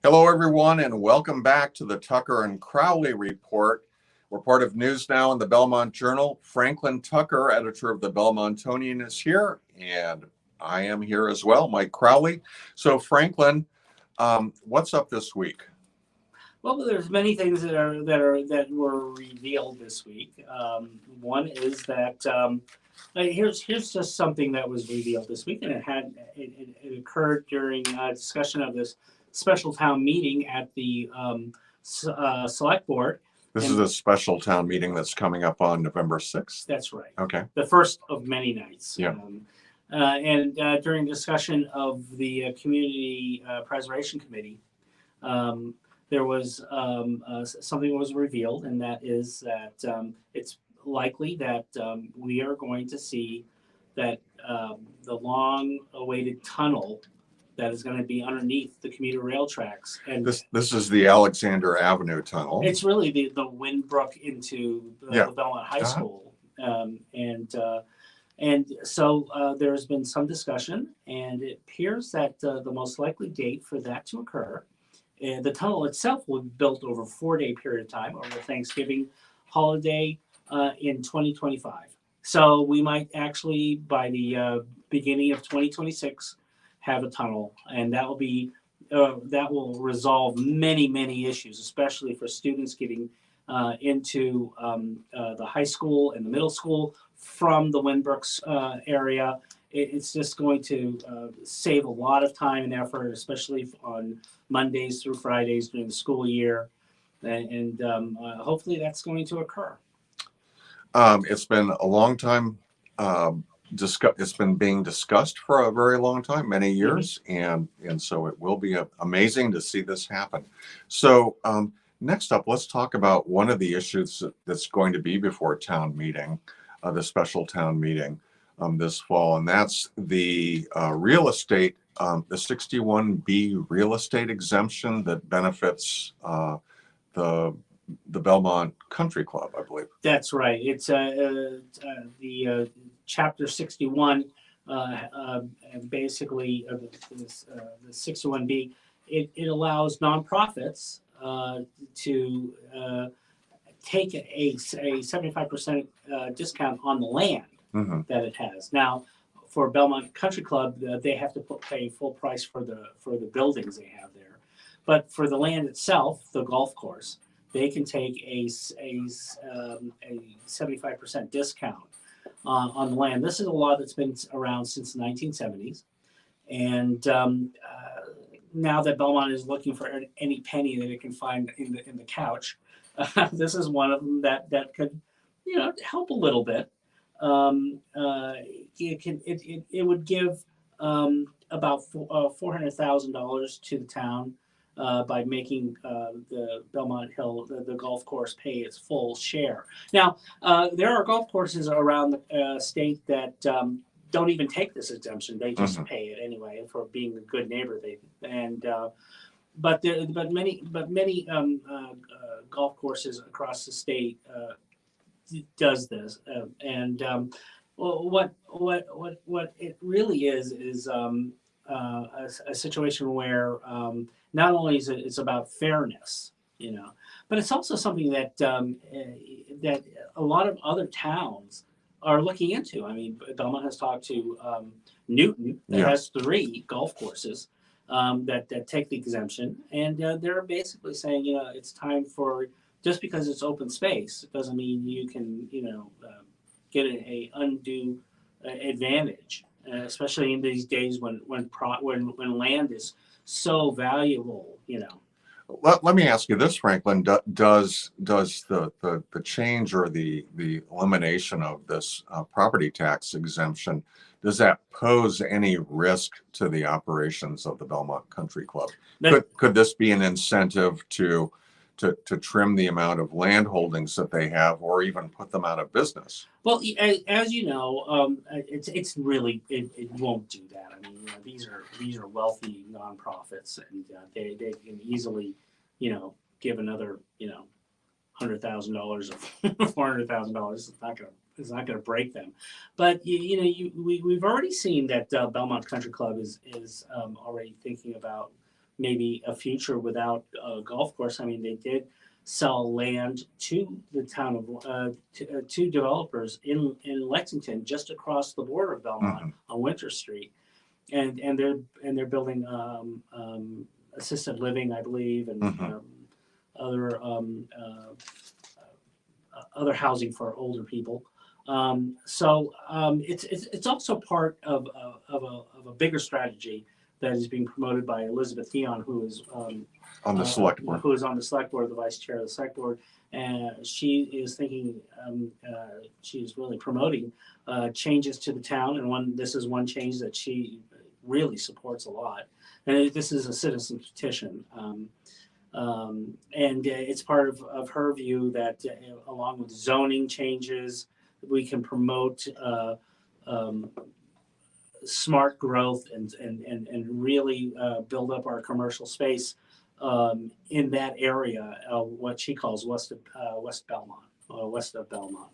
Hello, everyone, and welcome back to the Tucker and Crowley Report. We're part of News Now in the Belmont Journal. Franklin Tucker, editor of the Belmontonian, is here, and I am here as well, Mike Crowley. So, Franklin, what's up this week? Well, there's many things that were revealed this week. One is that here's just something that was revealed this week, and it occurred during a discussion of this special town meeting at the select board. This is a special town meeting that's coming up on November 6th. That's right. Okay. The first of many nights. Yeah. And during discussion of the Community Preservation Committee, there was something that was revealed, and that is that it's likely that we are going to see that the long-awaited tunnel that is going to be underneath the commuter rail tracks. And this is the Alexander Avenue Tunnel. It's really the Windbrook into the Belmont High School. And so there's been some discussion, and it appears that the most likely date for that to occur, the tunnel itself will be built over a 4-day period of time over Thanksgiving holiday in 2025. So we might actually, by the beginning of 2026, have a tunnel, and that will resolve many issues, especially for students getting into the high school and the middle school from the Windbrooks area. It's just going to save a lot of time and effort, especially on Mondays through Fridays during the school year, and hopefully that's going to occur. It's been a long time. It's been being discussed for a very long time, many years, and so it will be amazing to see this happen. So next up, let's talk about one of the issues that's going to be before town meeting, the special town meeting this fall, and that's the real estate, the 61B real estate exemption that benefits the Belmont Country Club, I believe. That's right. It's the Chapter 61, basically the 61B. It allows nonprofits to take a 75% discount on the land that it has. Now, for Belmont Country Club, they have to pay full price for the buildings they have there. But for the land itself, the golf course, they can take a 75% discount on the land. This is a law that's been around since the 1970s. And now that Belmont is looking for any penny that it can find in the couch, this is one of them that could, help a little bit. It would give about $400,000 to the town by making the Belmont Hill, the golf course, pay its full share. Now, there are golf courses around the state that don't even take this exemption; they just pay it anyway for being a good neighbor. But many golf courses across the state does this, what it really is a situation where not only is it's about fairness, but it's also something that that a lot of other towns are looking into. I mean, Belmont has talked to Newton that has 3 golf courses that take the exemption, and they're basically saying, it's time for, just because it's open space, it doesn't mean you can, get a undue advantage, especially in these days when land is so valuable, Let me ask you this, Franklin. Does the change or the elimination of this property tax exemption, does that pose any risk to the operations of the Belmont Country Club? Could this be an incentive to trim the amount of land holdings that they have, or even put them out of business? Well, as you know, it's really it won't do that. I mean, these are wealthy nonprofits, and they can easily, give another $100,000 or $400,000. It's not going to break them. But we've already seen that Belmont Country Club is already thinking about maybe a future without a golf course. I mean, they did sell land to the town of to developers in Lexington, just across the border of Belmont Hmm. on Winter Street, and they're building assisted living, I believe, and Hmm. other other housing for older people. It's also part of a bigger strategy that is being promoted by Elizabeth Theon, On the select board. who is on the select board, the vice chair of the select board, and she is thinking, she's really promoting changes to the town, and this is one change that she really supports a lot, and this is a citizen petition. And it's part of her view that along with zoning changes, we can promote um, smart growth and really build up our commercial space in that area, what she calls West Belmont, west of Belmont.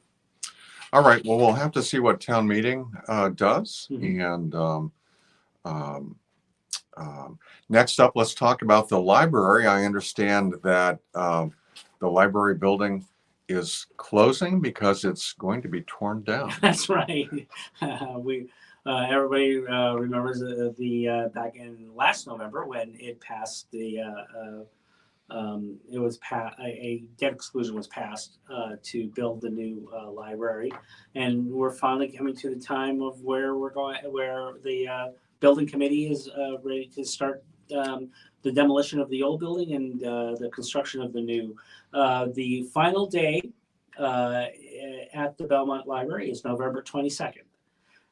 All right. Well, we'll have to see what town meeting does. Mhm. And um, next up, let's talk about the library. I understand that the library building is closing because it's going to be torn down. That's right. We everybody remembers the back in last November when it passed it was a debt exclusion was passed to build the new library, and we're finally coming to the time of where the building committee is ready to start the demolition of the old building and the construction of the new. The final day at the Belmont Library is November 22nd.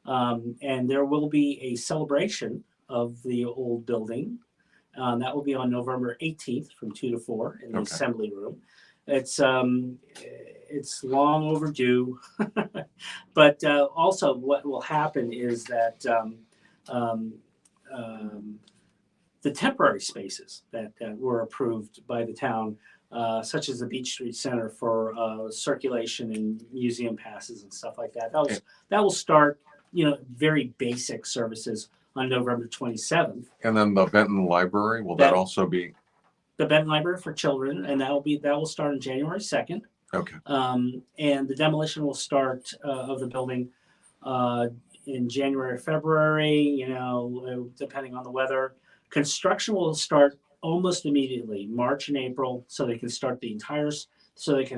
And there will be a celebration of the old building. That will be on November 18th from 2 to 4 in the Okay. assembly room. It's long overdue, but also what will happen is that the temporary spaces that were approved by the town, such as the Beach Street Center for circulation and museum passes and stuff like that, that will start, very basic services on November 27th. And then the Benton Library, will that also be? The Benton Library for Children, and that will start on January 2nd. Okay. And the demolition will start of the building in January or February, depending on the weather. Construction will start almost immediately, March and April, so they can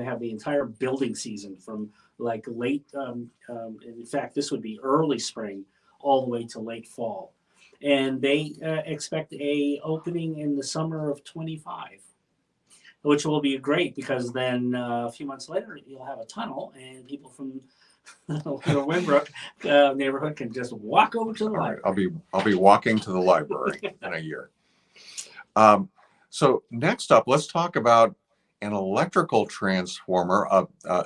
have the entire building season from like late, in fact, this would be early spring all the way to late fall. And they expect a opening in the summer of 25, which will be great because then a few months later you'll have a tunnel and people from the Winbrook neighborhood can just walk over to the library. Right. I'll be walking to the library in a year. So next up, let's talk about an electrical transformer.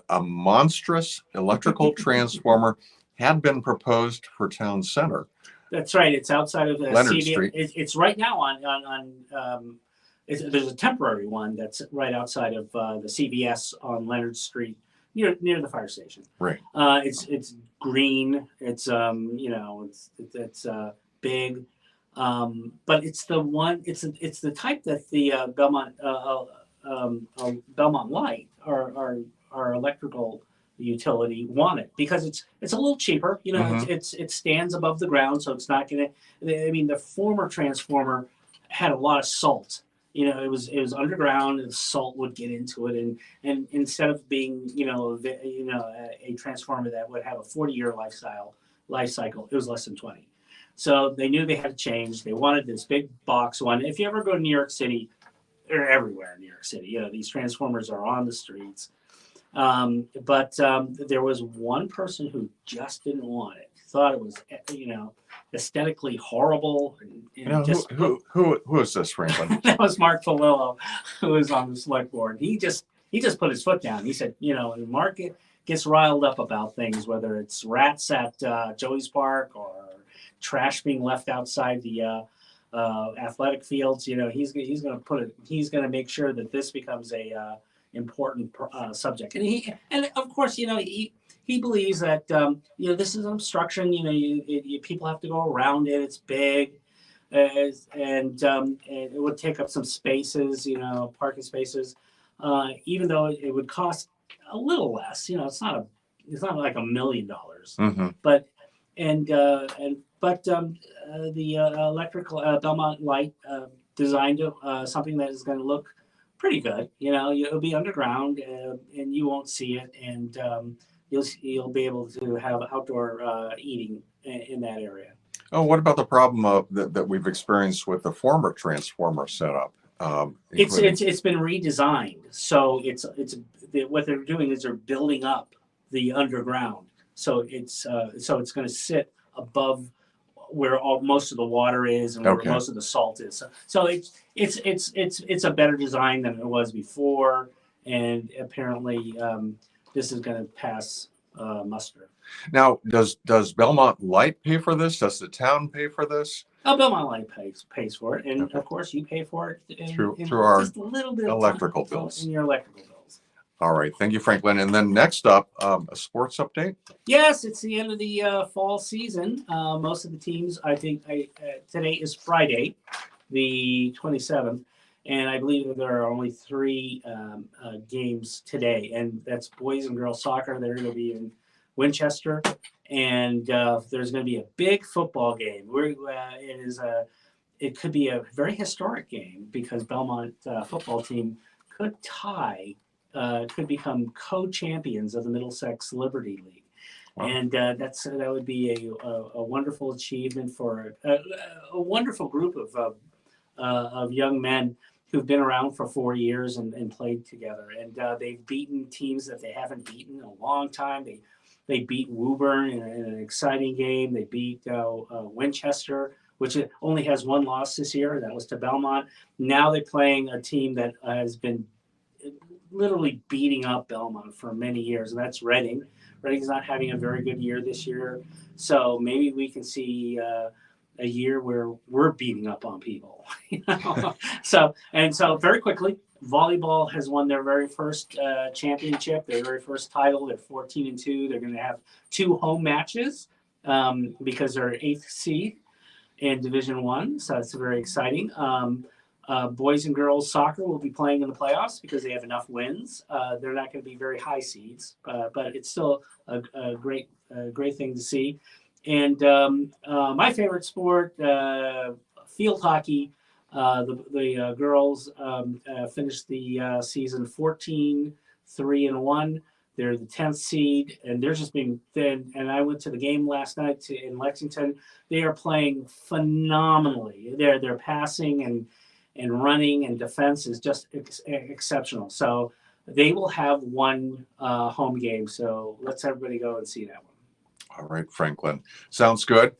A monstrous electrical transformer had been proposed for town center. That's right. It's outside of the Leonard Street. It's right now there's a temporary one that's right outside of the CVS on Leonard Street, near the fire station. Right. It's green. It's it's big, but it's the one. It's the type that the Belmont Light, our electrical utility, wanted because it's a little cheaper. Mhm. It stands above the ground, so it's not gonna. I mean, the former transformer had a lot of salt. It was underground, and the salt would get into it, and instead of being a transformer that would have a 40-year life cycle, it was less than 20. So they knew they had to change. They wanted this big box one. If you ever go to New York City, they're everywhere in New York City. These transformers are on the streets. But there was one person who just didn't want it. Thought it was, aesthetically horrible. Who is this, Franklin? That was Mark Polillo, who was on the select board. He just put his foot down. He said, when Mark gets riled up about things, whether it's rats at Joey's Park or trash being left outside the athletic fields, he's going to make sure that this becomes a important subject. And of course, he believes that this is an obstruction. People have to go around it. It's big. and it would take up some spaces, parking spaces. Even though it would cost a little less, it's not like $1 million, Hmm. but the electrical Belmont Light designed something that is going to look pretty good. It'll be underground, and you won't see it, and you'll be able to have outdoor eating in that area. Oh, what about the problem that we've experienced with the former transformer setup? Including... It's been redesigned, so what they're doing is they're building up the underground, so it's going to sit above where most of the water is and where Okay. most of the salt is. So it's a better design than it was before, and apparently this is going to pass muster. Now, does Belmont Light pay for this? Does the town pay for this? Belmont Light pays for it, and Okay. of course you pay for it Through our just a little bit electrical of time bills. in your electrical bills. All right, thank you, Franklin. And then next up, a sports update. Yes, it's the end of the fall season. Most of the teams, I think, today is Friday, the 27th, and I believe that there are only 3 games today, and that's boys and girls soccer. They're going to be in Winchester, and there's going to be a big football game. It could be a very historic game because Belmont football team could could become co-champions of the Middlesex Liberty League. Wow. And that would be a wonderful achievement for a wonderful group of young men who've been around for 4 years and played together. And they've beaten teams that they haven't beaten in a long time. They beat Woburn in an exciting game. They beat Winchester, which only has 1 loss this year. That was to Belmont. Now they're playing a team that has been literally beating up Belmont for many years, and that's Reading. Reading's not having a very good year this year, so maybe we can see a year where we're beating up on people. So very quickly, volleyball has won their very first championship, their very first title. They're 14-2. They're going to have 2 home matches because they're 8th seed in Division I, so that's very exciting. Boys and girls soccer will be playing in the playoffs because they have enough wins. They're not going to be very high seeds, but it's still a great thing to see. And my favorite sport, field hockey. The girls finished the season 14-3-1. They're the 10th seed, and they're just being thin. And I went to the game last night in Lexington. They are playing phenomenally. They're passing and running, and defense is just exceptional. So they will have 1 home game. So let's everybody go and see that one. All right, Franklin. Sounds good.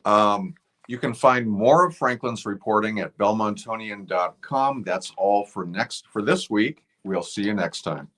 You can find more of Franklin's reporting at belmontonian.com. That's all for this week. We'll see you next time.